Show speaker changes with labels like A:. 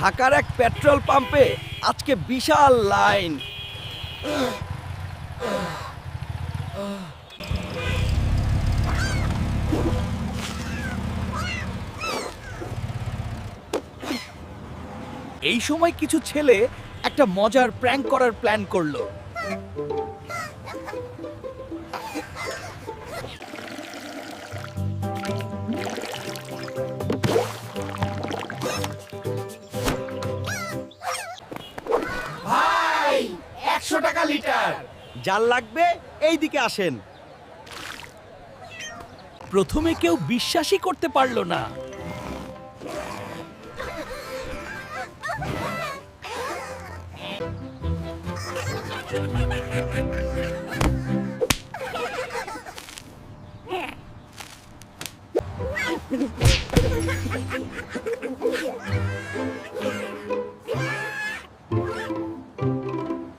A: ঢাকার এক পেট্রোল পাম্পে আজকে বিশাল লাইন। এই সময় কিছু ছেলে একটা মজার প্র্যাঙ্ক করার প্ল্যান করলো। ভাই 100 টাকা লিটার। যার লাগবে এই দিকে আসেন। প্রথমে কেউ বিশ্বাসই করতে পারলো না।